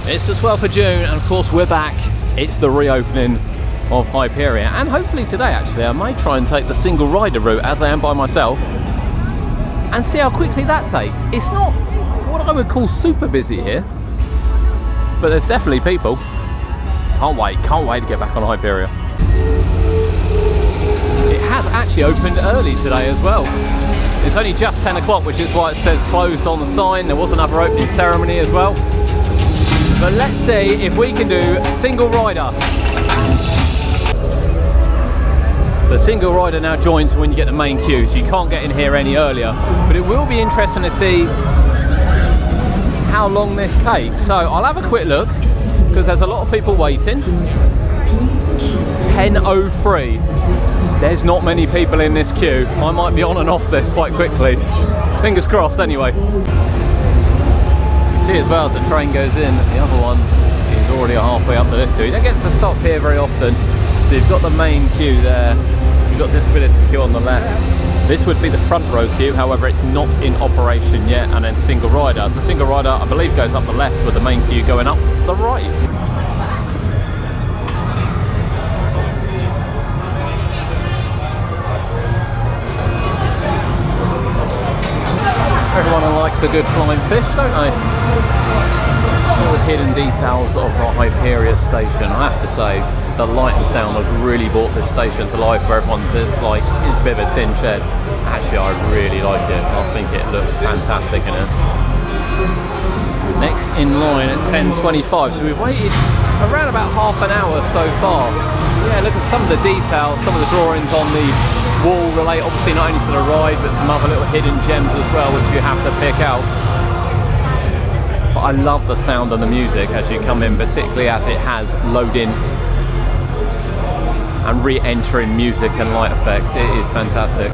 It's the 12th of June, and of course we're back. It's the reopening of Hyperia, and hopefully today actually I may try and take the single rider route as I am by myself and see how quickly that takes. It's not what I would call super busy here, but there's definitely people. Can't wait to get back on Hyperia. It has actually opened early today as well. It's only just 10 o'clock, which is why it says closed on the sign. There was another opening ceremony as well. But let's see if we can do single rider. The single rider now joins when you get the main queue, so you can't get in here any earlier. But it will be interesting to see how long this takes. So I'll have a quick look, because there's a lot of people waiting. It's 10:03. There's not many people in this queue. I might be on and off this quite quickly. Fingers crossed anyway. You see as well as the train goes in, the other one is already halfway up the lift. You don't get to stop here very often. So you've got the main queue there. You've got disability queue on the left. This would be the front row queue, however it's not in operation yet, and then single rider. So single rider I believe goes up the left with the main queue going up the right. Everyone likes a good flying fish, don't they? All the hidden details of the Hyperia station. I have to say, the light and sound have really brought this station to life, where everyone's it's a bit of a tin shed. Actually, I really like it. I think it looks fantastic in it. Next in line at 10:25, so we've waited around about half an hour so far. Yeah, look at some of the details, some of the drawings on the wall relate obviously not only to the ride, but some other little hidden gems as well, which you have to pick out. But I love the sound and the music as you come in, particularly as it has loading and re-entering music and light effects. It is fantastic.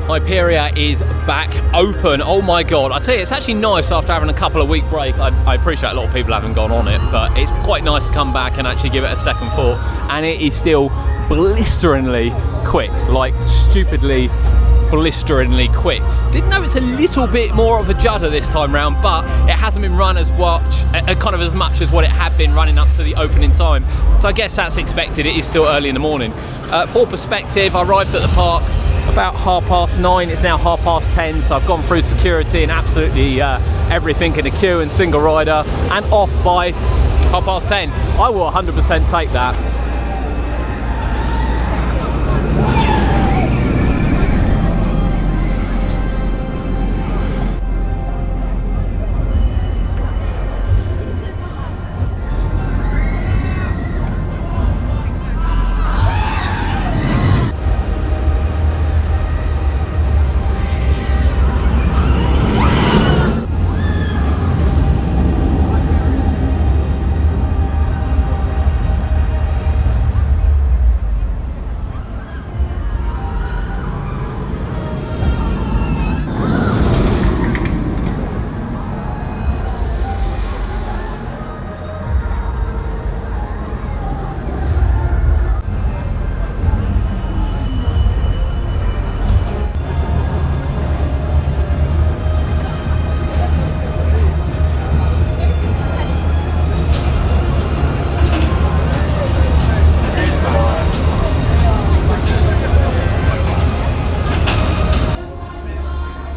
Hyperia is back open. Oh my god, I tell you, it's actually nice after having a couple of week break. I appreciate a lot of people haven't gone on it, but it's quite nice to come back and actually give it a second thought. And it is still blisteringly quick, like stupidly blisteringly quick. Did know it's a little bit more of a judder this time round, but it hasn't been run as much as what it had been running up to the opening time. So I guess that's expected. It is still early in the morning. For perspective, I arrived at the park about 9:30. It's now 10:30, so I've gone through security and absolutely everything in a queue and single rider, and off by 10:30. I will 100% take that.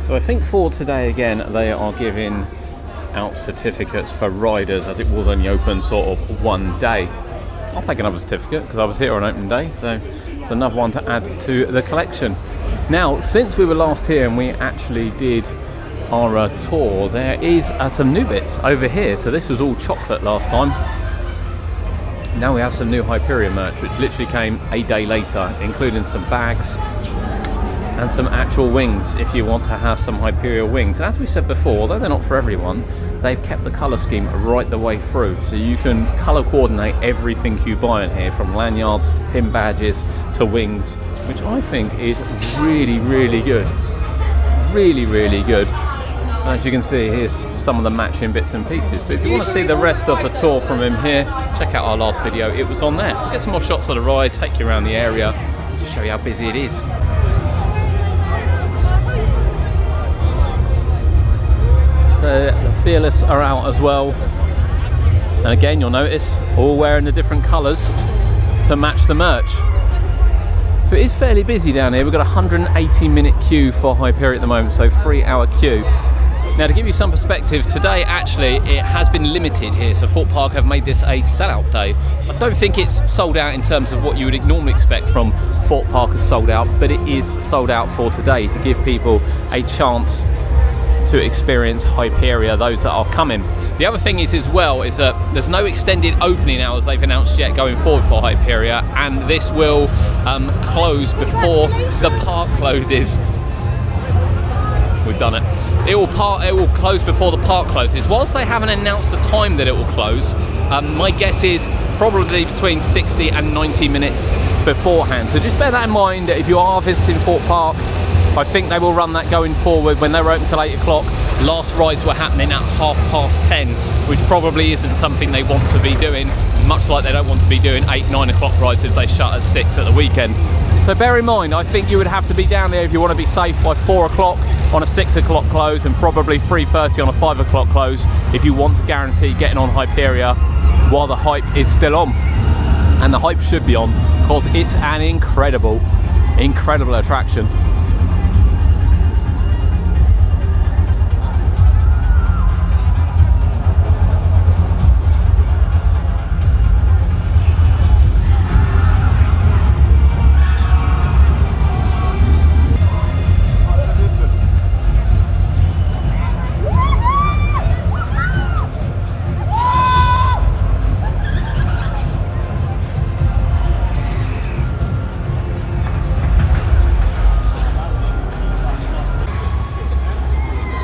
So I think for today again they are giving out certificates for riders, as it was only open sort of one day. I'll take another certificate because I was here on opening day, so it's another one to add to the collection. Now, since we were last here and we actually did our tour, there is some new bits over here. So this was all chocolate last time. Now we have some new Hyperia merch, which literally came a day later, including some bags and some actual wings if you want to have some Hyperia wings. And as we said before, although they're not for everyone, they've kept the colour scheme right the way through, so you can colour coordinate everything you buy in here, from lanyards to pin badges to wings, which I think is really, really good. Really, really good. And as you can see, here's some of the matching bits and pieces. But if you want to see the rest of the tour from him here, check out our last video, it was on there. Get some more shots of the ride, take you around the area, just show you how busy it is. Fearless are out as well. And again, you'll notice all wearing the different colours to match the merch. So it is fairly busy down here. We've got a 180-minute queue for Hyperia at the moment, so 3-hour queue. Now, to give you some perspective, today actually it has been limited here, so Thorpe Park have made this a sellout day. I don't think it's sold out in terms of what you would normally expect from Thorpe Park as sold out, but it is sold out for today to give people a chance to experience Hyperia, those that are coming. The other thing is as well is that there's no extended opening hours they've announced yet going forward for Hyperia, and this will close before the park closes. We've done it. It will close before the park closes. Whilst they haven't announced the time that it will close, my guess is probably between 60 and 90 minutes beforehand. So just bear that in mind if you are visiting Thorpe Park. I think they will run that going forward. When they were open till 8 o'clock, last rides were happening at 10:30, which probably isn't something they want to be doing, much like they don't want to be doing 8, 9 o'clock rides if they shut at 6 at the weekend. So bear in mind, I think you would have to be down there if you want to be safe by 4 o'clock on a 6 o'clock close, and probably 3:30 on a 5 o'clock close if you want to guarantee getting on Hyperia while the hype is still on. And the hype should be on, because it's an incredible attraction.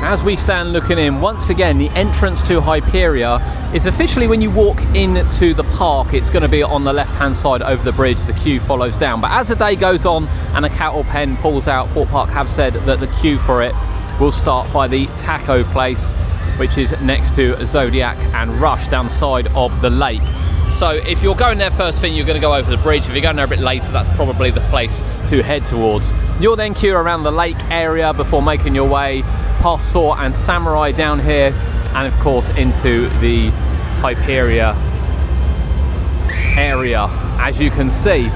As we stand looking in, once again, the entrance to Hyperia is officially when you walk into the park. It's going to be on the left-hand side over the bridge. The queue follows down. But as the day goes on and a cattle pen pulls out, Thorpe Park have said that the queue for it will start by the taco place, which is next to Zodiac and Rush down the side of the lake. So if you're going there first thing, you're going to go over the bridge. If you're going there a bit later, that's probably the place to head towards. You'll then queue around the lake area before making your way past Saw and Samurai down here, and of course into the Hyperia area, as you can see.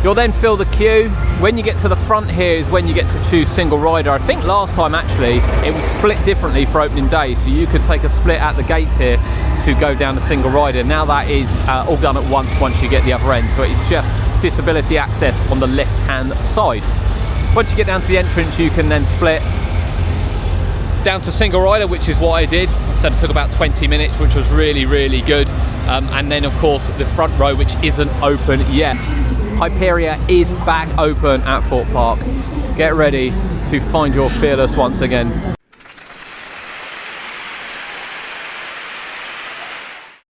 You'll then fill the queue. When you get to the front here is when you get to choose single rider. I think last time actually it was split differently for opening day, so you could take a split at the gates here to go down to single rider. Now that is all done at once you get the other end, so it's just disability access on the left hand side. Once you get down to the entrance, you can then split down to single rider, which is what I did. I said it took about 20 minutes, which was really good. And then of course the front row, which isn't open yet. Hyperia is back open at Thorpe Park. Get ready to find your Fearless once again.